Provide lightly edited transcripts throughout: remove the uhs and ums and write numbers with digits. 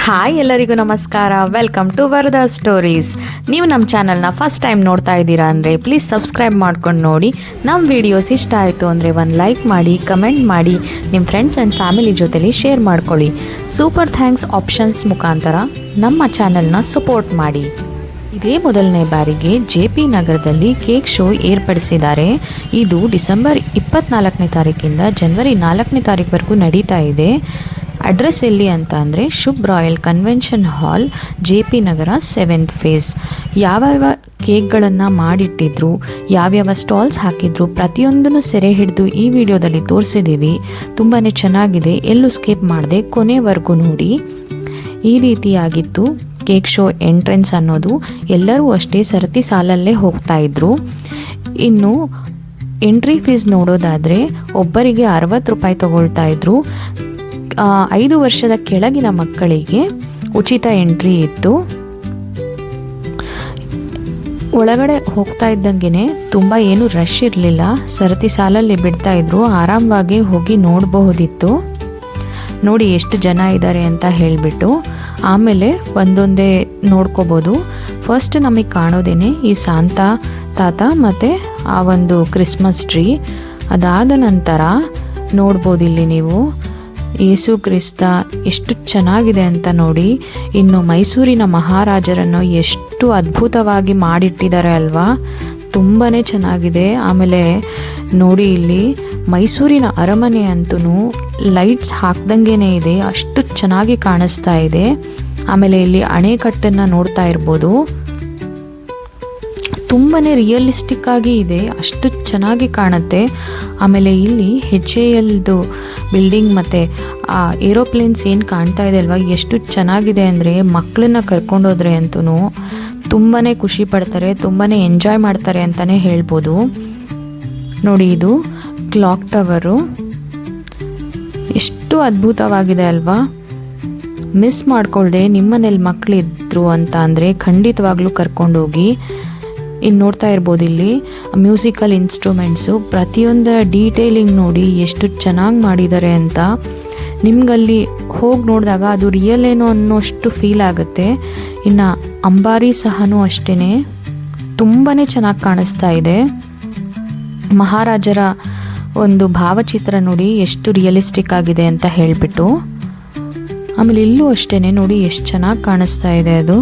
Hi ಎಲ್ಲರಿಗೂ ನಮಸ್ಕಾರ. Welcome to Varada stories. ನೀವು ನಮ್ಮ ಚಾನಲ್ನ ಫಸ್ಟ್ ಟೈಮ್ ನೋಡ್ತಾ ಇದ್ದೀರಾ ಅಂದರೆ ಪ್ಲೀಸ್ ಸಬ್ಸ್ಕ್ರೈಬ್ ಮಾಡ್ಕೊಂಡು ನೋಡಿ. ನಮ್ಮ ವಿಡಿಯೋಸ್ ಇಷ್ಟ ಆಯಿತು ಅಂದರೆ ಒಂದು ಲೈಕ್ ಮಾಡಿ, ಕಮೆಂಟ್ ಮಾಡಿ, ನಿಮ್ಮ ಫ್ರೆಂಡ್ಸ್ ಆ್ಯಂಡ್ ಫ್ಯಾಮಿಲಿ ಜೊತೆಲಿ ಶೇರ್ ಮಾಡ್ಕೊಳ್ಳಿ. ಸೂಪರ್ ಥ್ಯಾಂಕ್ಸ್ ಆಪ್ಷನ್ಸ್ ಮುಖಾಂತರ ನಮ್ಮ ಚಾನಲ್ನ ಸಪೋರ್ಟ್ ಮಾಡಿ. ಇದೇ ಮೊದಲನೇ ಬಾರಿಗೆ JP ನಗರದಲ್ಲಿ ಕೇಕ್ ಶೋ ಏರ್ಪಡಿಸಿದ್ದಾರೆ. ಇದು ಡಿಸೆಂಬರ್ 24ನೇ ತಾರೀಕಿಂದ ಜನವರಿ 4ನೇ ತಾರೀಕುವರೆಗೂ ನಡೀತಾ ಇದೆ. ಅಡ್ರೆಸ್ ಎಲ್ಲಿ ಅಂತ ಅಂದರೆ Shubh royal convention hall, JP ನಗರ 7th ಫೇಸ್. ಯಾವ್ಯಾವ ಕೇಕ್ಗಳನ್ನು ಮಾಡಿಟ್ಟಿದ್ರು, ಯಾವ್ಯಾವ ಸ್ಟಾಲ್ಸ್ ಹಾಕಿದ್ರು, ಪ್ರತಿಯೊಂದನ್ನು ಸೆರೆ ಹಿಡಿದು ಈ ವಿಡಿಯೋದಲ್ಲಿ ತೋರಿಸಿದ್ದೀವಿ. ತುಂಬಾ ಚೆನ್ನಾಗಿದೆ, ಎಲ್ಲೂ ಸ್ಕಿಪ್ ಮಾಡದೆ ಕೊನೆವರೆಗೂ ನೋಡಿ. ಈ ರೀತಿಯಾಗಿತ್ತು ಕೇಕ್ ಶೋ ಎಂಟ್ರೆನ್ಸ್ ಅನ್ನೋದು. ಎಲ್ಲರೂ ಅಷ್ಟೇ ಸರತಿ ಸಾಲಲ್ಲೇ ಹೋಗ್ತಾ ಇದ್ರು. ಇನ್ನು ಎಂಟ್ರಿ ಫೀಸ್ ನೋಡೋದಾದರೆ ಒಬ್ಬರಿಗೆ 60 ರೂಪಾಯಿ ತಗೊಳ್ತಾ ಇದ್ರು. 5 ವರ್ಷದ ಕೆಳಗಿನ ಮಕ್ಕಳಿಗೆ ಉಚಿತ ಎಂಟ್ರಿ ಇತ್ತು. ಒಳಗಡೆ ಹೋಗ್ತಾ ಇದ್ದಂಗೆ ತುಂಬ ಏನು ರಶ್ ಇರಲಿಲ್ಲ. ಸರತಿ ಸಾಲಲ್ಲಿ ಬಿಡ್ತಾ ಇದ್ರು, ಆರಾಮವಾಗಿ ಹೋಗಿ ನೋಡಬಹುದಿತ್ತು. ನೋಡಿ ಎಷ್ಟು ಜನ ಇದ್ದಾರೆ ಅಂತ ಹೇಳಿಬಿಟ್ಟು ಆಮೇಲೆ ಒಂದೊಂದೇ ನೋಡ್ಕೋಬೋದು. ಫಸ್ಟ್ ನಮಗೆ ಕಾಣೋದೇನೆ ಈ ಸಾಂತಾ ತಾತ ಮತ್ತು ಆ ಒಂದು ಕ್ರಿಸ್ಮಸ್ ಟ್ರೀ. ಅದಾದ ನಂತರ ನೋಡ್ಬೋದು ಇಲ್ಲಿ ನೀವು ಯೇಸು ಕ್ರಿಸ್ತ ಎಷ್ಟು ಚೆನ್ನಾಗಿದೆ ಅಂತ ನೋಡಿ. ಇನ್ನು ಮೈಸೂರಿನ ಮಹಾರಾಜರನ್ನು ಎಷ್ಟು ಅದ್ಭುತವಾಗಿ ಮಾಡಿಟ್ಟಿದ್ದಾರೆ ಅಲ್ವಾ, ತುಂಬಾ ಚೆನ್ನಾಗಿದೆ. ಆಮೇಲೆ ನೋಡಿ ಇಲ್ಲಿ ಮೈಸೂರಿನ ಅರಮನೆ ಅಂತೂ ಲೈಟ್ಸ್ ಹಾಕ್ದಂಗೆ ಇದೆ, ಅಷ್ಟು ಚೆನ್ನಾಗಿ ಕಾಣಿಸ್ತಾ ಇದೆ. ಆಮೇಲೆ ಇಲ್ಲಿ ಅಣೆಕಟ್ಟನ್ನು ನೋಡ್ತಾ ಇರ್ಬೋದು, ತುಂಬಾ ರಿಯಲಿಸ್ಟಿಕ್ ಆಗಿ ಇದೆ, ಅಷ್ಟು ಚೆನ್ನಾಗಿ ಕಾಣುತ್ತೆ. ಆಮೇಲೆ ಇಲ್ಲಿ HALದು ಬಿಲ್ಡಿಂಗ್ ಮತ್ತು ಆ ಏರೋಪ್ಲೇನ್ಸ್ ಏನು ಕಾಣ್ತಾ ಇದೆ ಅಲ್ವಾ, ಎಷ್ಟು ಚೆನ್ನಾಗಿದೆ ಅಂದರೆ ಮಕ್ಕಳನ್ನ ಕರ್ಕೊಂಡೋದ್ರೆ ಅಂತೂ ತುಂಬಾ ಖುಷಿ ಪಡ್ತಾರೆ, ತುಂಬಾ ಎಂಜಾಯ್ ಮಾಡ್ತಾರೆ ಅಂತಲೇ ಹೇಳ್ಬೋದು. ನೋಡಿ ಇದು ಕ್ಲಾಕ್ ಟವರು, ಎಷ್ಟು ಅದ್ಭುತವಾಗಿದೆ ಅಲ್ವಾ. ಮಿಸ್ ಮಾಡ್ಕೊಳ್ದೆ ನಿಮ್ಮನೇಲಿ ಮಕ್ಕಳಿದ್ರು ಅಂತ ಅಂದರೆ ಖಂಡಿತವಾಗ್ಲೂ ಕರ್ಕೊಂಡೋಗಿ. ಇನ್ನು ನೋಡ್ತಾ ಇರ್ಬೋದು ಇಲ್ಲಿ ಮ್ಯೂಸಿಕಲ್ ಇನ್ಸ್ಟ್ರೂಮೆಂಟ್ಸು, ಪ್ರತಿಯೊಂದರ ಡೀಟೇಲಿಂಗ್ ನೋಡಿ ಎಷ್ಟು ಚೆನ್ನಾಗಿ ಮಾಡಿದ್ದಾರೆ ಅಂತ. ನಿಮ್ಗಲ್ಲಿ ಹೋಗಿ ನೋಡಿದಾಗ ಅದು ರಿಯಲ್ ಏನೋ ಅನ್ನೋಷ್ಟು ಫೀಲ್ ಆಗುತ್ತೆ. ಇನ್ನು ಅಂಬಾರಿ ಸಹನೂ ಅಷ್ಟೇ ತುಂಬಾ ಚೆನ್ನಾಗಿ ಕಾಣಿಸ್ತಾ ಇದೆ. ಮಹಾರಾಜರ ಒಂದು ಭಾವಚಿತ್ರ ನೋಡಿ ಎಷ್ಟು ರಿಯಲಿಸ್ಟಿಕ್ ಆಗಿದೆ ಅಂತ ಹೇಳಿಬಿಟ್ಟು. ಆಮೇಲೆ ಇಲ್ಲೂ ಅಷ್ಟೇ ನೋಡಿ ಎಷ್ಟು ಚೆನ್ನಾಗಿ ಕಾಣಿಸ್ತಾ ಇದೆ ಅದು.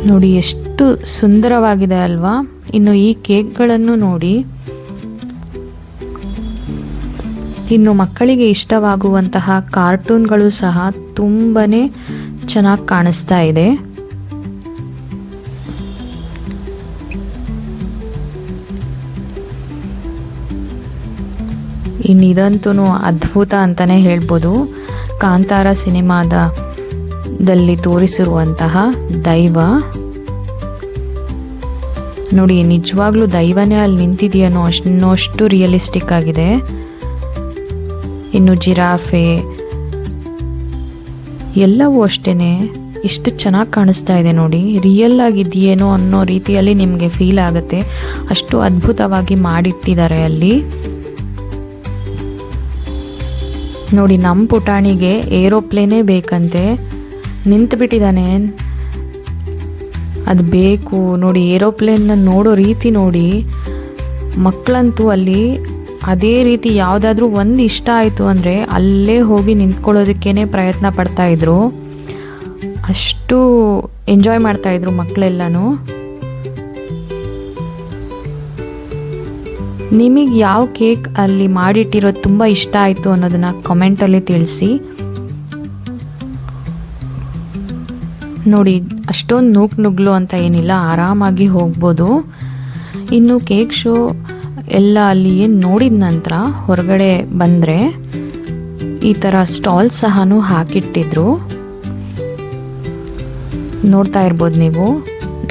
ನೋಡಿ ಎಷ್ಟು ಸುಂದರವಾಗಿದೆ ಅಲ್ವಾ. ಇನ್ನು ಈ ಕೇಕ್ಗಳನ್ನು ನೋಡಿ, ಇನ್ನು ಮಕ್ಕಳಿಗೆ ಇಷ್ಟವಾಗುವಂತಹ ಕಾರ್ಟೂನ್ಗಳು ಸಹ ತುಂಬಾ ಚೆನ್ನಾಗಿ ಕಾಣಿಸ್ತಾ ಇದೆ. ಇನ್ನು ಇದಂತೂ ಅದ್ಭುತ ಅಂತಲೇ ಹೇಳ್ಬೋದು. ಕಾಂತಾರ ಸಿನಿಮಾದಲ್ಲಿ ತೋರಿಸಿರುವಂತಹ ದೈವ ನೋಡಿ, ನಿಜವಾಗ್ಲೂ ದೈವನೇ ಅಲ್ಲಿ ನಿಂತಿದೆಯೋ ಅನ್ನೋಷ್ಟು ರಿಯಲಿಸ್ಟಿಕ್ ಆಗಿದೆ. ಇನ್ನು ಜಿರಾಫೆ ಎಲ್ಲವೂ ಅಷ್ಟೇ ಎಷ್ಟು ಚೆನ್ನಾಗಿ ಕಾಣಿಸ್ತಾ ಇದೆ ನೋಡಿ. ರಿಯಲ್ ಆಗಿದೆಯೇನೋ ಅನ್ನೋ ರೀತಿಯಲ್ಲಿ ನಿಮಗೆ ಫೀಲ್ ಆಗುತ್ತೆ, ಅಷ್ಟು ಅದ್ಭುತವಾಗಿ ಮಾಡಿಟ್ಟಿದ್ದಾರೆ ಅಲ್ಲಿ. ನೋಡಿ ನಮ್ಮ ಪುಟಾಣಿಗೆ ಏರೋಪ್ಲೇನೇ ಬೇಕಂತೆ, ನಿಂತುಬಿಟ್ಟಿದ್ದಾನೆ. ಅದು ಬೇಕು ನೋಡಿ, ಏರೋಪ್ಲೇನ್ನ ನೋಡೋ ರೀತಿ ನೋಡಿ. ಮಕ್ಕಳಂತೂ ಅಲ್ಲಿ ಅದೇ ರೀತಿ ಯಾವುದಾದ್ರೂ ಒಂದು ಇಷ್ಟ ಆಯಿತು ಅಂದರೆ ಅಲ್ಲೇ ಹೋಗಿ ನಿಂತ್ಕೊಳ್ಳೋದಕ್ಕೇ ಪ್ರಯತ್ನ ಪಡ್ತಾಯಿದ್ರು, ಅಷ್ಟು ಎಂಜಾಯ್ ಮಾಡ್ತಾಯಿದ್ರು ಮಕ್ಕಳೆಲ್ಲನೂ. ನಿಮಗೆ ಯಾವ ಕೇಕ್ ಅಲ್ಲಿ ಮಾಡಿಟ್ಟಿರೋದು ತುಂಬ ಇಷ್ಟ ಆಯಿತು ಅನ್ನೋದನ್ನು ಕಮೆಂಟಲ್ಲಿ ತಿಳಿಸಿ. ನೋಡಿ ಅಷ್ಟೊಂದು ನುಗ್ಲು ಅಂತ ಏನಿಲ್ಲ, ಆರಾಮಾಗಿ ಹೋಗ್ಬೋದು. ಇನ್ನು ಕೇಕ್ ಶೋ ಎಲ್ಲ ಅಲ್ಲಿ ಏನು ನೋಡಿದ ನಂತರ ಹೊರಗಡೆ ಬಂದರೆ ಈ ಥರ ಸ್ಟಾಲ್ಸ್ ಸಹ ಹಾಕಿಟ್ಟಿದ್ರು. ನೋಡ್ತಾ ಇರ್ಬೋದು ನೀವು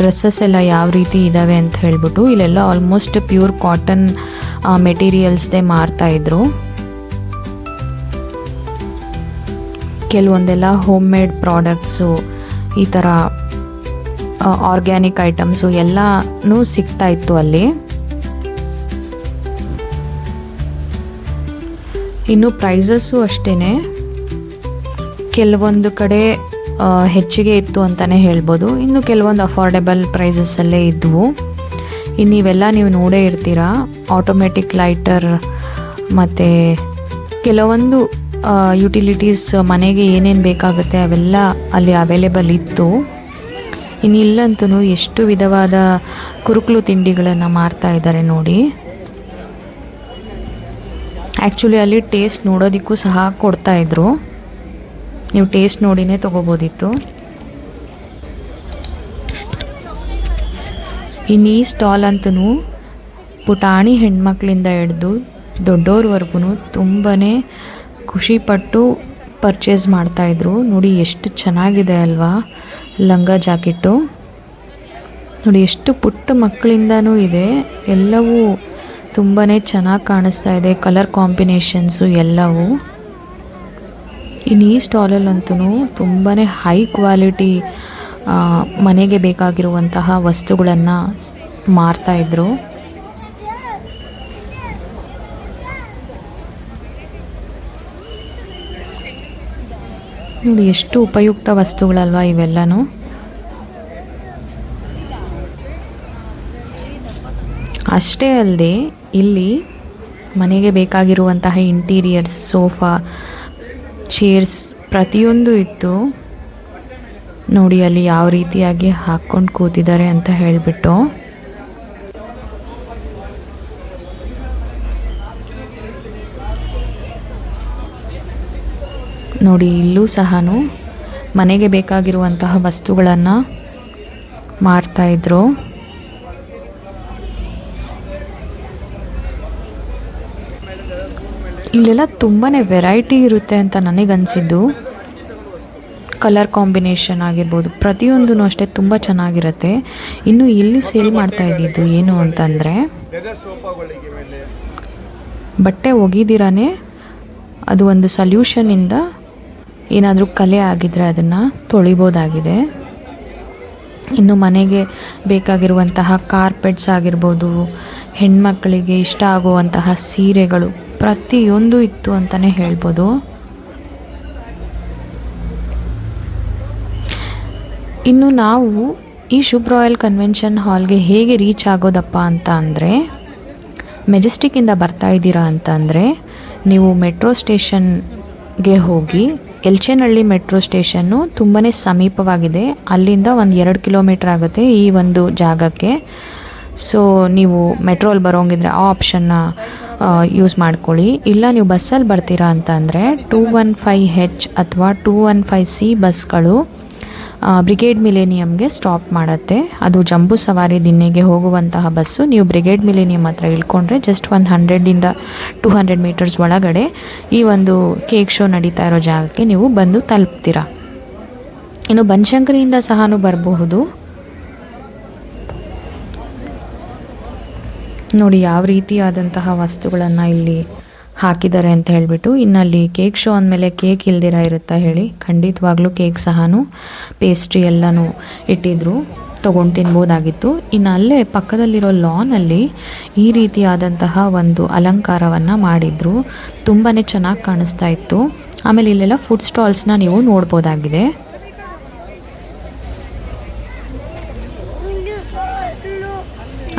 ಡ್ರೆಸ್ಸಸ್ ಎಲ್ಲ ಯಾವ ರೀತಿ ಇದ್ದಾವೆ ಅಂತ ಹೇಳ್ಬಿಟ್ಟು. ಇಲ್ಲೆಲ್ಲ ಆಲ್ಮೋಸ್ಟ್ ಪ್ಯೂರ್ ಕಾಟನ್ ಮೆಟೀರಿಯಲ್ಸ್ದೇ ಮಾರ್ತಾಯಿದ್ರು. ಕೆಲವೊಂದೆಲ್ಲ ಹೋಮ್ ಮೇಡ್ ಪ್ರಾಡಕ್ಟ್ಸು, ಈ ಥರ ಆರ್ಗ್ಯಾನಿಕ್ ಐಟಮ್ಸು ಎಲ್ಲನೂ ಸಿಗ್ತಾಯಿತ್ತು ಅಲ್ಲಿ. ಇನ್ನು ಪ್ರೈಸಸ್ಸು ಅಷ್ಟೇ ಕೆಲವೊಂದು ಕಡೆ ಹೆಚ್ಚಿಗೆ ಇತ್ತು ಅಂತಲೇ ಹೇಳ್ಬೋದು. ಇನ್ನು ಕೆಲವೊಂದು ಅಫೋರ್ಡೆಬಲ್ ಪ್ರೈಸಸ್ಸಲ್ಲೇ ಇದ್ದವು. ಇನ್ನು ನೀವೆಲ್ಲ ನೀವು ನೋಡೇ ಇರ್ತೀರಾ, ಆಟೋಮೆಟಿಕ್ ಲೈಟರ್ ಮತ್ತು ಕೆಲವೊಂದು ಯುಟಿಲಿಟೀಸ್ ಮನೆಗೆ ಏನೇನು ಬೇಕಾಗುತ್ತೆ ಅವೆಲ್ಲ ಅಲ್ಲಿ ಅವೈಲೇಬಲ್ ಇತ್ತು. ಇನ್ನು ಇಲ್ಲಂತೂ ಎಷ್ಟು ವಿಧವಾದ ಕುರುಕಲು ತಿಂಡಿಗಳನ್ನು ಮಾರ್ತಾ ಇದ್ದಾರೆ ನೋಡಿ. ಆ್ಯಕ್ಚುಲಿ ಅಲ್ಲಿ ಟೇಸ್ಟ್ ನೋಡೋದಕ್ಕೂ ಸಹ ಕೊಡ್ತಾಯಿದ್ರು, ನೀವು ಟೇಸ್ಟ್ ನೋಡಿನೇ ತೊಗೋಬೋದಿತ್ತು. ಇನ್ನು ಈ ಸ್ಟಾಲ್ ಅಂತೂ ಪುಟಾಣಿ ಹೆಣ್ಮಕ್ಳಿಂದ ಹಿಡ್ದು ದೊಡ್ಡೋರ್ವರೆಗೂ ತುಂಬಾ ಖುಷಿಪಟ್ಟು ಪರ್ಚೇಸ್ ಮಾಡ್ತಾಯಿದ್ರು. ನೋಡಿ ಎಷ್ಟು ಚೆನ್ನಾಗಿದೆ ಅಲ್ವಾ ಲಂಗ ಜಾಕೆಟು. ನೋಡಿ ಎಷ್ಟು ಪುಟ್ಟ ಮಕ್ಕಳಿಂದನೂ ಇದೆ, ಎಲ್ಲವೂ ತುಂಬಾ ಚೆನ್ನಾಗಿ ಕಾಣಿಸ್ತಾ ಇದೆ, ಕಲರ್ ಕಾಂಬಿನೇಷನ್ಸು ಎಲ್ಲವೂ. ಇನ್ನು ಈ ಸ್ಟಾಲಲ್ಲಂತೂ ತುಂಬಾ ಹೈ ಕ್ವಾಲಿಟಿ ಮನೆಗೆ ಬೇಕಾಗಿರುವಂತಹ ವಸ್ತುಗಳನ್ನು ಮಾರ್ತಾಯಿದ್ರು. ನೋಡಿ ಎಷ್ಟು ಉಪಯುಕ್ತ ವಸ್ತುಗಳಲ್ವ ಇವೆಲ್ಲನೂ. ಅಷ್ಟೇ ಅಲ್ಲದೆ ಇಲ್ಲಿ ಮನೆಗೆ ಬೇಕಾಗಿರುವಂತಹ ಇಂಟೀರಿಯರ್ಸ್, ಸೋಫಾ, ಚೇರ್ಸ್ ಪ್ರತಿಯೊಂದು ಇತ್ತು. ನೋಡಿ ಅಲ್ಲಿ ಯಾವ ರೀತಿಯಾಗಿ ಹಾಕ್ಕೊಂಡು ಕೂತಿದ್ದಾರೆ ಅಂತ ಹೇಳಿಬಿಟ್ಟು. ನೋಡಿ ಇಲ್ಲೂ ಸಹ ಮನೆಗೆ ಬೇಕಾಗಿರುವಂತಹ ವಸ್ತುಗಳನ್ನು ಮಾರ್ತಾಯಿದ್ರು. ಇಲ್ಲೆಲ್ಲ ತುಂಬಾ ವೆರೈಟಿ ಇರುತ್ತೆ ಅಂತ ನನಗನ್ಸಿದ್ದು. ಕಲರ್ ಕಾಂಬಿನೇಷನ್ ಆಗಿರ್ಬೋದು, ಪ್ರತಿಯೊಂದೂ ಅಷ್ಟೇ ತುಂಬ ಚೆನ್ನಾಗಿರುತ್ತೆ. ಇನ್ನು ಇಲ್ಲಿ ಸೇಲ್ ಮಾಡ್ತಾ ಇದ್ದಿದ್ದು ಏನು ಅಂತಂದರೆ, ಬಟ್ಟೆ ಒಗಿದಿರಾನೇ ಅದು ಒಂದು ಸಲ್ಯೂಷನಿಂದ ಏನಾದರೂ ಕಲೆ ಆಗಿದ್ರೆ ಅದನ್ನು ತೊಳಿಬೋದಾಗಿದೆ. ಇನ್ನು ಮನೆಗೆ ಬೇಕಾಗಿರುವಂತಹ ಕಾರ್ಪೆಟ್ಸ್ ಆಗಿರ್ಬೋದು, ಹೆಣ್ಮಕ್ಕಳಿಗೆ ಇಷ್ಟ ಆಗುವಂತಹ ಸೀರೆಗಳು ಪ್ರತಿಯೊಂದು ಇತ್ತು ಅಂತಲೇ ಹೇಳ್ಬೋದು. ಇನ್ನು ನಾವು ಈ ಶುಭ್ ರಾಯಲ್ ಕನ್ವೆನ್ಷನ್ ಹಾಲ್ಗೆ ಹೇಗೆ ರೀಚ್ ಆಗೋದಪ್ಪ ಅಂತ ಅಂದರೆ, ಮೆಜೆಸ್ಟಿಕ್ಕಿಂದ ಬರ್ತಾ ಇದ್ದೀರಾ ಅಂತಂದರೆ ನೀವು ಮೆಟ್ರೋ ಸ್ಟೇಷನ್ಗೆ ಹೋಗಿ, ಎಲ್ಚೇನಹಳ್ಳಿ ಮೆಟ್ರೋ ಸ್ಟೇಷನ್ನು ತುಂಬಾ ಸಮೀಪವಾಗಿದೆ. ಅಲ್ಲಿಂದ ಒಂದು 2 ಕಿಲೋಮೀಟ್ರ್ ಆಗುತ್ತೆ ಈ ಒಂದು ಜಾಗಕ್ಕೆ. ಸೊ ನೀವು ಮೆಟ್ರೋಲ್ಲಿ ಬರೋಂಗಿದ್ರೆ ಆ ಆಪ್ಷನ್ನ ಯೂಸ್ ಮಾಡ್ಕೊಳ್ಳಿ. ಇಲ್ಲ ನೀವು ಬಸ್ಸಲ್ಲಿ ಬರ್ತೀರಾ ಅಂತ ಅಂದರೆ 215H ಅಥವಾ 215C ಬಸ್ಗಳು ಬ್ರಿಗೇಡ್ ಮಿಲೇನಿಯಮ್ಗೆ ಸ್ಟಾಪ್ ಮಾಡುತ್ತೆ. ಅದು ಜಂಬೂ ಸವಾರಿ ದಿನ್ನೆಗೆ ಹೋಗುವಂತಹ ಬಸ್ಸು. ನೀವು ಬ್ರಿಗೇಡ್ ಮಿಲೇನಿಯಮ್ ಹತ್ರ ಇಳ್ಕೊಂಡ್ರೆ ಜಸ್ಟ್ 100 to 200 ಮೀಟರ್ಸ್ ಒಳಗಡೆ ಈ ಒಂದು ಕೇಕ್ ಶೋ ನಡೀತಾ ಇರೋ ಜಾಗಕ್ಕೆ ನೀವು ಬಂದು ತಲುಪ್ತೀರಾ. ಇನ್ನು ಬನಶಂಕರಿಯಿಂದ ಸಹ ಬರಬಹುದು. ನೋಡಿ ಯಾವ ರೀತಿಯಾದಂತಹ ವಸ್ತುಗಳನ್ನು ಇಲ್ಲಿ ಹಾಕಿದ್ದಾರೆ ಅಂತ ಹೇಳಿಬಿಟ್ಟು. ಇನ್ನಲ್ಲಿ ಕೇಕ್ ಶೋ ಅಂದಮೇಲೆ ಕೇಕ್ ಇಲ್ದಿರ ಇರುತ್ತಾ ಹೇಳಿ, ಖಂಡಿತವಾಗ್ಲೂ ಕೇಕ್ ಸಹ ಪೇಸ್ಟ್ರಿ ಎಲ್ಲನೂ ಇಟ್ಟಿದ್ರು, ತೊಗೊಂಡು ತಿನ್ಬೋದಾಗಿತ್ತು. ಇನ್ನು ಅಲ್ಲೇ ಪಕ್ಕದಲ್ಲಿರೋ ಲಾನಲ್ಲಿ ಈ ರೀತಿಯಾದಂತಹ ಒಂದು ಅಲಂಕಾರವನ್ನು ಮಾಡಿದ್ರು, ತುಂಬಾ ಚೆನ್ನಾಗಿ ಕಾಣಿಸ್ತಾ ಇತ್ತು. ಆಮೇಲೆ ಇಲ್ಲೆಲ್ಲ ಫುಡ್ ಸ್ಟಾಲ್ಸ್ನ ನೀವು ನೋಡ್ಬೋದಾಗಿದೆ.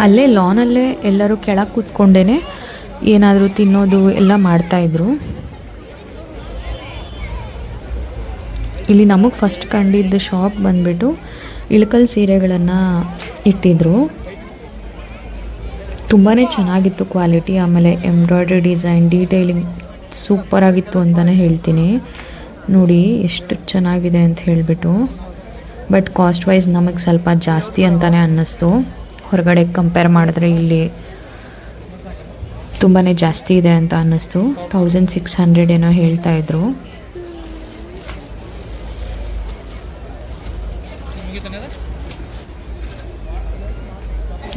ಅಲ್ಲೇ ಲಾನಲ್ಲೇ ಎಲ್ಲರೂ ಕೆಳಗೆ ಕೂತ್ಕೊಂಡೇ ಏನಾದರೂ ತಿನ್ನೋದು ಎಲ್ಲ ಮಾಡ್ತಾಯಿದ್ರು. ಇಲ್ಲಿ ನಮಗೆ ಫಸ್ಟ್ ಕಂಡಿದ್ದ ಶಾಪ್ ಬಂದುಬಿಟ್ಟು ಇಳಕಲ್ ಸೀರೆಗಳನ್ನು ಇಟ್ಟಿದ್ರು. ತುಂಬಾ ಚೆನ್ನಾಗಿತ್ತು ಕ್ವಾಲಿಟಿ. ಆಮೇಲೆ ಎಂಬ್ರಾಯ್ಡ್ರಿ ಡಿಸೈನ್, ಡೀಟೇಲಿಂಗ್ ಸೂಪರಾಗಿತ್ತು ಅಂತಲೇ ಹೇಳ್ತೀನಿ. ನೋಡಿ ಎಷ್ಟು ಚೆನ್ನಾಗಿದೆ ಅಂತ ಹೇಳಿಬಿಟ್ಟು. ಬಟ್ ಕಾಸ್ಟ್ ವೈಸ್ ನಮಗೆ ಸ್ವಲ್ಪ ಜಾಸ್ತಿ ಅಂತಲೇ ಅನ್ನಿಸ್ತು. ಹೊರಗಡೆ ಕಂಪೇರ್ ಮಾಡಿದ್ರೆ ಇಲ್ಲಿ ತುಂಬಾ ಜಾಸ್ತಿ ಇದೆ ಅಂತ ಅನ್ನಿಸ್ತು. 1600 ಏನೋ ಹೇಳ್ತಾಯಿದ್ರು.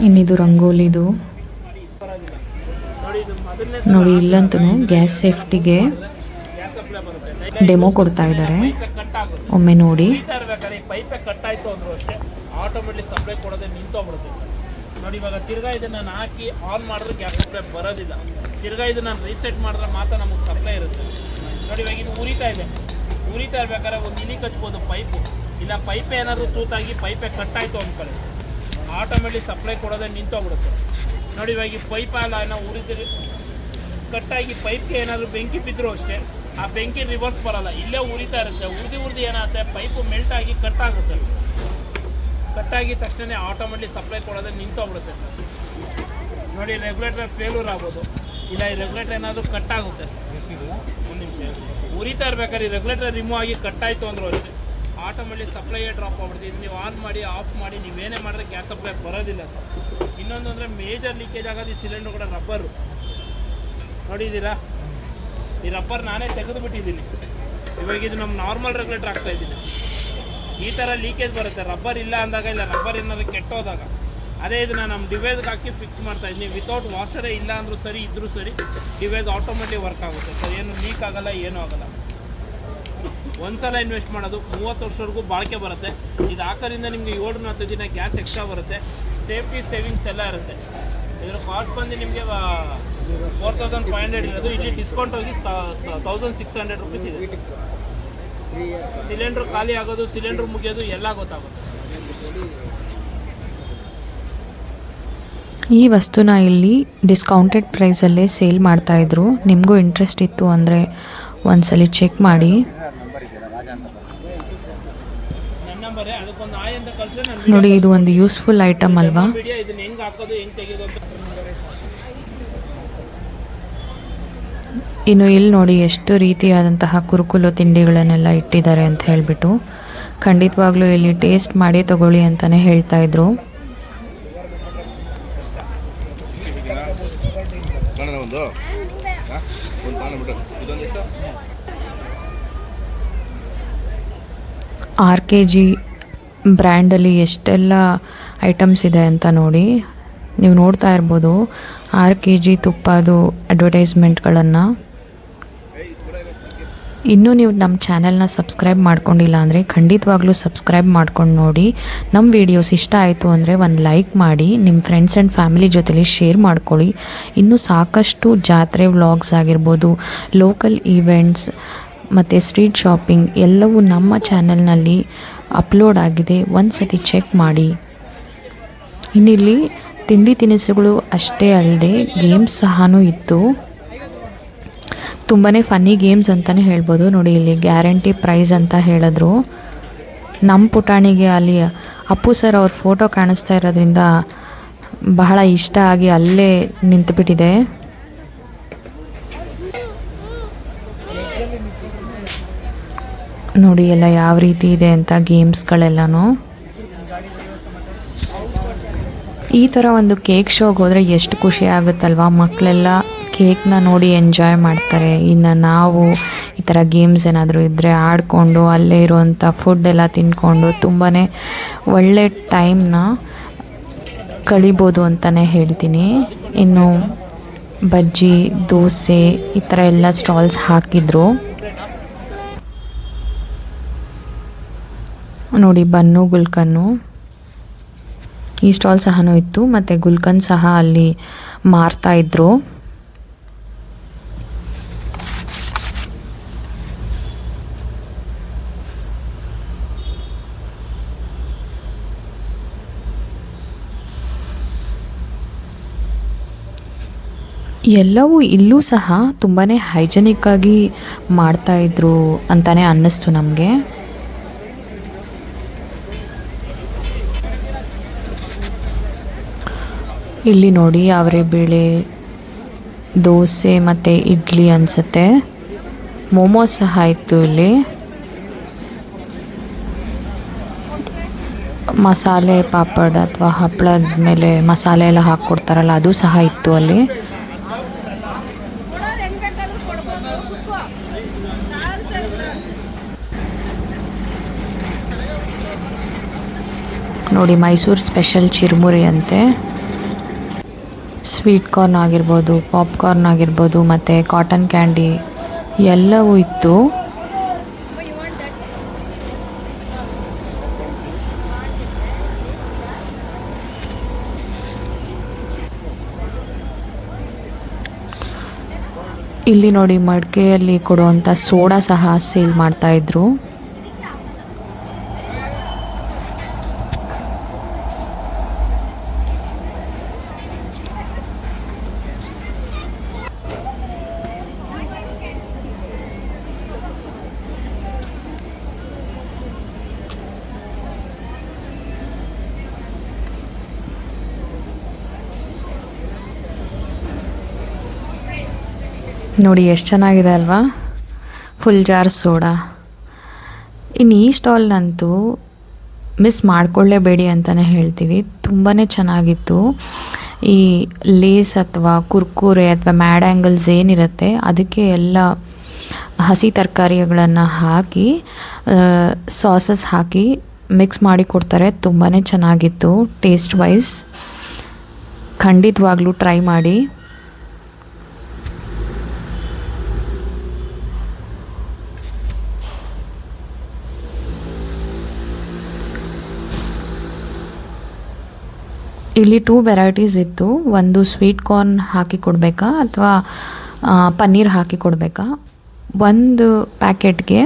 ಇನ್ನಿದು ರಂಗೋಲಿದು ನೋಡಿ. ಇಲ್ಲಂತೂ ಗ್ಯಾಸ್ ಸೇಫ್ಟಿಗೆ ಡೆಮೋ ಕೊಡ್ತಾ ಇದ್ದಾರೆ, ಒಮ್ಮೆ ನೋಡಿ. ನೋಡಿ ಇವಾಗ ತಿರ್ಗಾ ಇದನ್ನು ನಾನು ಹಾಕಿ ಆನ್ ಮಾಡಿದ್ರೆ ಗ್ಯಾಸ್ ಸಪ್ಲೈ ಬರೋದಿಲ್ಲ. ತಿರ್ಗಾ ಇದು ನಾನು ರೀಸೆಟ್ ಮಾಡಿದ್ರೆ ಮಾತ್ರ ನಮಗೆ ಸಪ್ಲೈ ಇರುತ್ತೆ. ನೋಡಿ ಇವಾಗ ಇದು ಉರಿತಾ ಇದೆ. ಉರಿತಾ ಇರ್ಬೇಕಾದ್ರೆ ಒಂದು ಇಲಿ ಕಚ್ಬೋದು ಪೈಪು, ಇಲ್ಲ ಪೈಪೇ ಏನಾದರೂ ತೂತಾಗಿ ಪೈಪೇ ಕಟ್ಟಾಯಿತು ಅಂದ್ಕೊಳ್ಳಿ, ಆಟೋಮೆಟಿಕ್ ಸಪ್ಲೈ ಕೊಡೋದೇ ನಿಂತೋಗ್ಬಿಡುತ್ತೆ. ನೋಡಿ ಇವಾಗ ಈ ಪೈಪ್ ಅಲ್ಲ ನಾವು ಉರಿತೀರಿ ಕಟ್ಟಾಗಿ ಪೈಪ್ಗೆ ಏನಾದರೂ ಬೆಂಕಿ ಬಿದ್ದರೂ ಅಷ್ಟೇ ಆ ಬೆಂಕಿ ರಿವರ್ಸ್ ಬರೋಲ್ಲ, ಇಲ್ಲೇ ಉರಿತಾ ಇರುತ್ತೆ. ಉರಿದು ಏನಾಗುತ್ತೆ ಪೈಪು ಮೆಲ್ಟಾಗಿ ಕಟ್ಟಾಗುತ್ತೆ. ಕಟ್ಟಾಗಿದ ತಕ್ಷಣ ಆಟೋಮೆಟಿಕ್ ಸಪ್ಲೈ ಕೊಡೋದೇ ನಿಂತೋಗ್ಬಿಡುತ್ತೆ ಸರ್. ನೋಡಿ ರೆಗ್ಯುಲೇಟರ್ ಫೇಲ್ಯೂರ್ ಆಗ್ಬೋದು, ಇಲ್ಲ ಈ ರೆಗ್ಯುಲೇಟರ್ ಏನಾದರೂ ಕಟ್ಟಾಗುತ್ತೆ. ಒಂದು ನಿಮಿಷ ಉರಿತಾ ಇರ್ಬೇಕಾದ್ರೆ ಈ ರೆಗ್ಯುಲೇಟರ್ ರಿಮೂವ್ ಆಗಿ ಕಟ್ಟಾಯಿತು ಅಂದರೂ ಅಷ್ಟೇ ಆಟೋಮೆಟಿಕ್ ಸಪ್ಲೈಯೇ ಡ್ರಾಪ್ ಆಗ್ಬಿಡುತ್ತೆ. ಇದು ನೀವು ಆನ್ ಮಾಡಿ ಆಫ್ ಮಾಡಿ ನೀವೇನೇ ಮಾಡಿದ್ರೆ ಗ್ಯಾಸ್ ಸಪ್ಲೈ ಬರೋದಿಲ್ಲ ಸರ್. ಇನ್ನೊಂದು ಅಂದರೆ ಮೇಜರ್ ಲೀಕೇಜ್ ಆಗೋದು ಈ ಸಿಲಿಂಡರ್ ಕೂಡ ರಬ್ಬರು ನೋಡಿದ್ದೀರಾ, ಈ ರಬ್ಬರ್ ನಾನೇ ತೆಗೆದುಬಿಟ್ಟಿದ್ದೀನಿ. ಇವಾಗ ಇದು ನಮ್ಮ ನಾರ್ಮಲ್ ರೆಗ್ಯುಲೇಟರ್ ಆಗ್ತಾಯಿದ್ದೀನಿ. ಈ ಥರ ಲೀಕೇಜ್ ಬರುತ್ತೆ ರಬ್ಬರ್ ಇಲ್ಲ ಅಂದಾಗ, ಇಲ್ಲ ರಬ್ಬರ್ ಏನಾದರೂ ಕೆಟ್ಟೋದಾಗ. ಅದೇ ಇದನ್ನು ನಮ್ಮ ಡಿವೈಸ್ಗೆ ಹಾಕಿ ಫಿಕ್ಸ್ ಮಾಡ್ತಾಯಿದ್ದೀನಿ. ವಿತೌಟ್ ವಾಷರೇ ಇಲ್ಲ ಅಂದರೂ ಸರಿ ಇದ್ದರೂ ಸರಿ ಡಿವೈಸ್ ಆಟೋಮೆಟಿಕ್ ವರ್ಕ್ ಆಗುತ್ತೆ ಸರ್. ಏನು ಲೀಕ್ ಆಗೋಲ್ಲ, ಏನೂ ಆಗೋಲ್ಲ. ಒಂದು ಸಲ ಇನ್ವೆಸ್ಟ್ ಮಾಡೋದು 30 ವರ್ಷವರೆಗೂ ಬಾಳಿಕೆ ಬರುತ್ತೆ. ಇದು ಹಾಕೋದ್ರಿಂದ ನಿಮಗೆ 7-10 ದಿನ ಗ್ಯಾಸ್ ಎಕ್ಸ್ಟ್ರಾ ಬರುತ್ತೆ. ಸೇಫ್ಟಿ ಸೇವಿಂಗ್ಸ್ ಎಲ್ಲ ಇರುತ್ತೆ. ಇದರ ಕಾಸ್ಟ್ ಬಂದು ನಿಮಗೆ 4500 ಇರೋದು, ಇಲ್ಲಿ ಡಿಸ್ಕೌಂಟ್ ಹೋಗಿ 1600 ರುಪೀಸ್ ಇದೆ. ಸಿಲಿಂಡ್ರ್ ಖಾಲಿ ಆಗೋದು, ಸಿಲಿಂಡ್ರ್ ಮುಗಿಯೋದು ಎಲ್ಲ ಗೊತ್ತಾಗುತ್ತೆ. ಈ ವಸ್ತುನ ಇಲ್ಲಿ ಡಿಸ್ಕೌಂಟೆಡ್ ಪ್ರೈಸಲ್ಲೇ ಸೇಲ್ ಮಾಡ್ತಾಯಿದ್ರು. ನಿಮಗೂ ಇಂಟ್ರೆಸ್ಟ್ ಇತ್ತು ಅಂದರೆ ಒಂದ್ಸಲಿ ಚೆಕ್ ಮಾಡಿ. ನೋಡಿ ಇದು ಒಂದು ಯೂಸ್ಫುಲ್ ಐಟಮ್ ಅಲ್ವಾ. ಇನ್ನು ಇಲ್ಲಿ ನೋಡಿ ಎಷ್ಟು ರೀತಿಯಾದಂತಹ ಕುರುಕುಲು ತಿಂಡಿಗಳನ್ನೆಲ್ಲ ಇಟ್ಟಿದ್ದಾರೆ ಅಂತ ಹೇಳಿಬಿಟ್ಟು. ಖಂಡಿತವಾಗ್ಲೂ ಇಲ್ಲಿ ಟೇಸ್ಟ್ ಮಾಡಿ ತಗೊಳ್ಳಿ ಅಂತಲೇ ಹೇಳ್ತಾ ಇದ್ರು. RKG ಬ್ರ್ಯಾಂಡಲ್ಲಿ ಎಷ್ಟೆಲ್ಲ ಐಟಮ್ಸ್ ಇದೆ ಅಂತ ನೋಡಿ. ನೀವು ನೋಡ್ತಾ ಇರ್ಬೋದು RKG ತುಪ್ಪದು ಅಡ್ವರ್ಟೈಸ್ಮೆಂಟ್ಗಳನ್ನು. ಇನ್ನೂ ನೀವು ನಮ್ಮ ಚಾನೆಲ್ನ ಸಬ್ಸ್ಕ್ರೈಬ್ ಮಾಡ್ಕೊಂಡಿಲ್ಲ ಅಂದರೆ ಖಂಡಿತವಾಗ್ಲೂ ಸಬ್ಸ್ಕ್ರೈಬ್ ಮಾಡ್ಕೊಂಡು ನೋಡಿ. ನಮ್ಮ ವೀಡಿಯೋಸ್ ಇಷ್ಟ ಆಯಿತು ಅಂದರೆ ಒಂದು ಲೈಕ್ ಮಾಡಿ, ನಿಮ್ಮ ಫ್ರೆಂಡ್ಸ್ ಆ್ಯಂಡ್ ಫ್ಯಾಮಿಲಿ ಜೊತೆಲಿ ಶೇರ್ ಮಾಡ್ಕೊಳ್ಳಿ. ಇನ್ನೂ ಸಾಕಷ್ಟು ಜಾತ್ರೆ ವ್ಲಾಗ್ಸ್ ಆಗಿರ್ಬೋದು, ಲೋಕಲ್ ಈವೆಂಟ್ಸ್ ಮತ್ತು ಸ್ಟ್ರೀಟ್ ಶಾಪಿಂಗ್ ಎಲ್ಲವೂ ನಮ್ಮ ಚಾನೆಲ್ನಲ್ಲಿ ಅಪ್ಲೋಡ್ ಆಗಿದೆ. ಒಂದು ಸತಿ ಚೆಕ್ ಮಾಡಿ. ಇನ್ನಿಲ್ಲಿ ತಿಂಡಿ ತಿನಿಸುಗಳು ಅಷ್ಟೇ ಅಲ್ಲದೆ ಗೇಮ್ಸ್ ಸಹನೂ ಇತ್ತು. ತುಂಬಾ ಫನ್ನಿ ಗೇಮ್ಸ್ ಅಂತಲೇ ಹೇಳ್ಬೋದು. ನೋಡಿ ಇಲ್ಲಿ ಗ್ಯಾರಂಟಿ ಪ್ರೈಸ್ ಅಂತ ಹೇಳಿದ್ರು. ನಮ್ಮ ಪುಟಾಣಿಗೆ ಅಲ್ಲಿ ಅಪ್ಪು ಸರ್ ಅವ್ರ ಫೋಟೋ ಕಾಣಿಸ್ತಾ ಇರೋದ್ರಿಂದ ಬಹಳ ಇಷ್ಟ ಆಗಿ ಅಲ್ಲೇ ನಿಂತುಬಿಟ್ಟಿದೆ. ನೋಡಿ ಎಲ್ಲ ಯಾವ ರೀತಿ ಇದೆ ಅಂತ ಗೇಮ್ಸ್ಗಳೆಲ್ಲನೂ. ಈ ಥರ ಒಂದು ಕೇಕ್ ಶೋಗೆ ಹೋದರೆ ಎಷ್ಟು ಖುಷಿ ಆಗುತ್ತಲ್ವ. ಮಕ್ಕಳೆಲ್ಲ ಕೇಕ್ನ ನೋಡಿ ಎಂಜಾಯ್ ಮಾಡ್ತಾರೆ. ಇನ್ನು ನಾವು ಈ ಥರ ಗೇಮ್ಸ್ ಏನಾದರೂ ಇದ್ದರೆ ಆಡಿಕೊಂಡು ಅಲ್ಲೇ ಇರುವಂಥ ಫುಡ್ ಎಲ್ಲ ತಿಂದ್ಕೊಂಡು ತುಂಬಾ ಒಳ್ಳೆ ಟೈಮ್ನ ಕಳಿಬೋದು ಅಂತಲೇ ಹೇಳ್ತೀನಿ. ಇನ್ನು ಬಜ್ಜಿ, ದೋಸೆ ಈ ಥರ ಎಲ್ಲ ಸ್ಟಾಲ್ಸ್ ಹಾಕಿದ್ರು. ನೋಡಿ ಬನ್ನು ಗುಲ್ಕನ್ನು ಈ ಸ್ಟಾಲ್ ಸಹನೂ ಇತ್ತು, ಮತ್ತು ಗುಲ್ಕನ್ ಸಹ ಅಲ್ಲಿ ಮಾರ್ತಾಯಿದ್ರು. ಎಲ್ಲವೂ ಇಲ್ಲೂ ಸಹ ತುಂಬಾ ಹೈಜೆನಿಕ್ಕಾಗಿ ಮಾಡ್ತಾಯಿದ್ರು ಅಂತಲೇ ಅನ್ನಿಸ್ತು ನಮಗೆ. ಇಲ್ಲಿ ನೋಡಿ ಅವರೇ ಬೇಳೆ, ದೋಸೆ ಮತ್ತು ಇಡ್ಲಿ ಅನಿಸುತ್ತೆ. ಮೋಮೋಸ್ ಸಹ ಇತ್ತು ಇಲ್ಲಿ. ಮಸಾಲೆ ಪಾಪಡ್ ಅಥವಾ ಹಪ್ಪಳದ ಮೇಲೆ ಮಸಾಲೆ ಎಲ್ಲ ಹಾಕ್ಕೊಡ್ತಾರಲ್ಲ ಅದು ಸಹ ಇತ್ತು ಅಲ್ಲಿ. ನೋಡಿ ಮೈಸೂರು ಸ್ಪೆಷಲ್ ಚಿರುಮುರಿ ಅಂತೆ. ಸ್ವೀಟ್ ಕಾರ್ನ್ ಆಗಿರ್ಬೋದು, ಪಾಪ್ಕಾರ್ನ್ ಆಗಿರ್ಬೋದು ಮತ್ತು ಕಾಟನ್ ಕ್ಯಾಂಡಿ ಎಲ್ಲವೂ ಇತ್ತು. ಇಲ್ಲಿ ನೋಡಿ ಮಡಿಕೆಯಲ್ಲಿ ಕೊಡುವಂಥ ಸೋಡಾ ಸಹ ಸೇಲ್ ಮಾಡ್ತಾಯಿದ್ರು. ನೋಡಿ ಎಷ್ಟು ಚೆನ್ನಾಗಿದೆ ಅಲ್ವಾ, ಫುಲ್ ಜಾರ್ ಸೋಡಾ. ಇನ್ನು ಈ ಸ್ಟಾಲ್ನಂತೂ ಮಿಸ್ ಮಾಡ್ಕೊಳ್ಳೇಬೇಡಿ ಅಂತಲೇ ಹೇಳ್ತೀವಿ, ತುಂಬಾ ಚೆನ್ನಾಗಿತ್ತು. ಈ ಲೇಸ್ ಅಥವಾ ಕುರ್ಕುರೆ ಅಥವಾ ಮ್ಯಾಡ್ ಆ್ಯಂಗಲ್ಸ್ ಏನಿರುತ್ತೆ ಅದಕ್ಕೆ ಎಲ್ಲ ಹಸಿ ತರಕಾರಿಗಳನ್ನು ಹಾಕಿ ಸಾಸಸ್ ಹಾಕಿ ಮಿಕ್ಸ್ ಮಾಡಿ ಕೊಡ್ತಾರೆ. ತುಂಬಾ ಚೆನ್ನಾಗಿತ್ತು ಟೇಸ್ಟ್ ವೈಸ್. ಖಂಡಿತವಾಗ್ಲೂ ಟ್ರೈ ಮಾಡಿ. ಇಲ್ಲಿ 2 ವೆರೈಟೀಸ್ ಇತ್ತು. ಒಂದು ಸ್ವೀಟ್ ಕಾರ್ನ್ ಹಾಕಿ ಕೊಡಬೇಕಾ ಅಥವಾ ಪನ್ನೀರ್ ಹಾಕಿ ಕೊಡಬೇಕಾ. ಒಂದು ಪ್ಯಾಕೆಟ್ಗೆ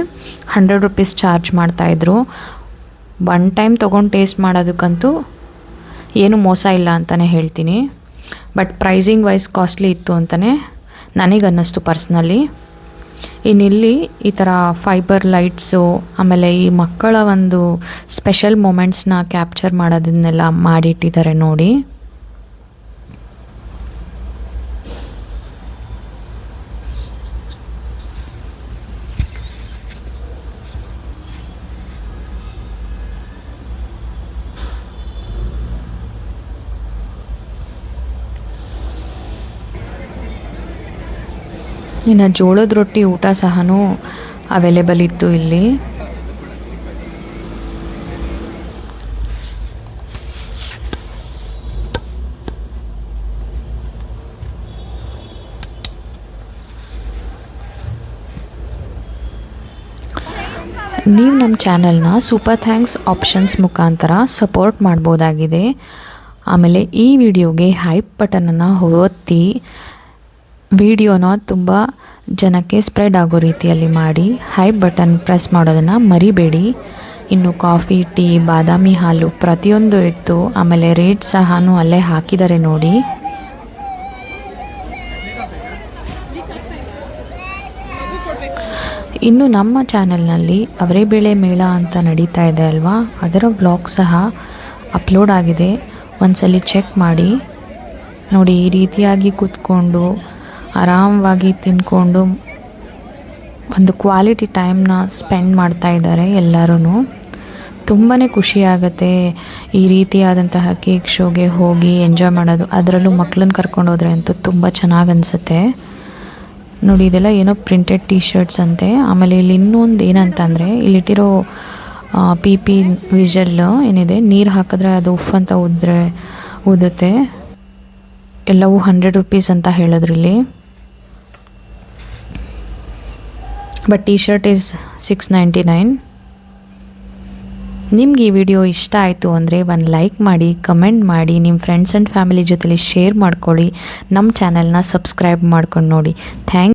100 ರೂಪೀಸ್ ಚಾರ್ಜ್ ಮಾಡ್ತಾಯಿದ್ರು. 1 ಟೈಮ್ ತೊಗೊಂಡು ಟೇಸ್ಟ್ ಮಾಡೋದಕ್ಕಂತೂ ಏನು ಮೋಸ ಇಲ್ಲ ಅಂತಲೇ ಹೇಳ್ತೀನಿ. ಬಟ್ ಪ್ರೈಸಿಂಗ್ ವೈಸ್ ಕಾಸ್ಟ್ಲಿ ಇತ್ತು ಅಂತಲೇ ನನಗನ್ನಿಸ್ತು ಪರ್ಸ್ನಲಿ. ಇನ್ನಿಲ್ಲಿ ಈ ಥರ ಫೈಬರ್ ಲೈಟ್ಸು, ಆಮೇಲೆ ಈ ಮಕ್ಕಳ ಒಂದು ಸ್ಪೆಷಲ್ ಮೂಮೆಂಟ್ಸ್ನ ಕ್ಯಾಪ್ಚರ್ ಮಾಡೋದನ್ನೆಲ್ಲ ಮಾಡಿಟ್ಟಿದ್ದಾರೆ ನೋಡಿ. ಇನ್ನು ಜೋಳದ ರೊಟ್ಟಿ ಊಟ ಸಹ ಅವೈಲೇಬಲ್ ಇತ್ತು ಇಲ್ಲಿ. ನೀವು ನಮ್ಮ ಚಾನಲ್ನ ಸೂಪರ್ ಥ್ಯಾಂಕ್ಸ್ ಆಪ್ಷನ್ಸ್ ಮುಖಾಂತರ ಸಪೋರ್ಟ್ ಮಾಡ್ಬೋದಾಗಿದೆ. ಆಮೇಲೆ ಈ ವಿಡಿಯೋಗೆ ಹೈಪ್ ಬಟನನ್ನು ಒತ್ತಿ ವಿಡಿಯೋನ ತುಂಬ ಜನಕ್ಕೆ ಸ್ಪ್ರೆಡ್ ಆಗೋ ರೀತಿಯಲ್ಲಿ ಮಾಡಿ ಹೈಪ್ ಬಟನ್ ಪ್ರೆಸ್ ಮಾಡೋದನ್ನು ಮರಿಬೇಡಿ. ಇನ್ನು ಕಾಫಿ, ಟೀ, ಬಾದಾಮಿ ಹಾಲು ಪ್ರತಿಯೊಂದು ಇತ್ತು. ಆಮೇಲೆ ರೇಟ್ ಸಹ ಅಲ್ಲೇ ಹಾಕಿದ್ದಾರೆ ನೋಡಿ. ಇನ್ನು ನಮ್ಮ ಚಾನಲ್ನಲ್ಲಿ ಅವರೆಬೇಳೆ ಮೇಳ ಅಂತ ನಡೀತಾ ಇದೆ ಅಲ್ವಾ, ಅದರ ವ್ಲಾಗ್ ಸಹ ಅಪ್ಲೋಡ್ ಆಗಿದೆ. ಒಂದ್ಸಲಿ ಚೆಕ್ ಮಾಡಿ ನೋಡಿ. ಈ ರೀತಿಯಾಗಿ ಕೂತ್ಕೊಂಡು ಆರಾಮವಾಗಿ ತಿಂದ್ಕೊಂಡು ಒಂದು ಕ್ವಾಲಿಟಿ ಟೈಮ್ನ ಸ್ಪೆಂಡ್ ಮಾಡ್ತಾ ಇದ್ದಾರೆ ಎಲ್ಲರೂ. ತುಂಬಾ ಖುಷಿಯಾಗುತ್ತೆ ಈ ರೀತಿಯಾದಂತಹ ಕೇಕ್ ಶೋಗೆ ಹೋಗಿ ಎಂಜಾಯ್ ಮಾಡೋದು. ಅದರಲ್ಲೂ ಮಕ್ಕಳನ್ನ ಕರ್ಕೊಂಡು ಹೋದರೆ ಅಂತೂ ತುಂಬ ಚೆನ್ನಾಗಿ ಅನಿಸುತ್ತೆ ನೋಡಿ. ಇದೆಲ್ಲ ಏನೋ ಪ್ರಿಂಟೆಡ್ ಟೀ ಶರ್ಟ್ಸ್ ಅಂತೆ. ಆಮೇಲೆ ಇಲ್ಲಿ ಇನ್ನೊಂದು ಏನಂತಂದರೆ ಇಲ್ಲಿಟ್ಟಿರೋ ಪಿ ವಿಜಲ್ ಏನಿದೆ, ನೀರು ಹಾಕಿದ್ರೆ ಅದು ಉಫ್ ಅಂತ ಊದುತ್ತೆ. ಎಲ್ಲವೂ 100 ರೂಪೀಸ್ ಅಂತ ಹೇಳಿದ್ರಲ್ಲಿ. But T shirt is 699. ನಿಮ್ಗೆ ಈ ವಿಡಿಯೋ ಇಷ್ಟ ಆಯಿತು ಅಂದರೆ ಒಂದು ಲೈಕ್ ಮಾಡಿ, ಕಮೆಂಟ್ ಮಾಡಿ, ನಿಮ್ಮ ಫ್ರೆಂಡ್ಸ್ ಆ್ಯಂಡ್ ಫ್ಯಾಮಿಲಿ ಜೊತೆಲಿ ಶೇರ್ ಮಾಡ್ಕೊಳ್ಳಿ. ನಮ್ಮ ಚಾನಲ್ನ ಸಬ್ಸ್ಕ್ರೈಬ್ ಮಾಡ್ಕೊಂಡು ನೋಡಿ. ಥ್ಯಾಂಕ್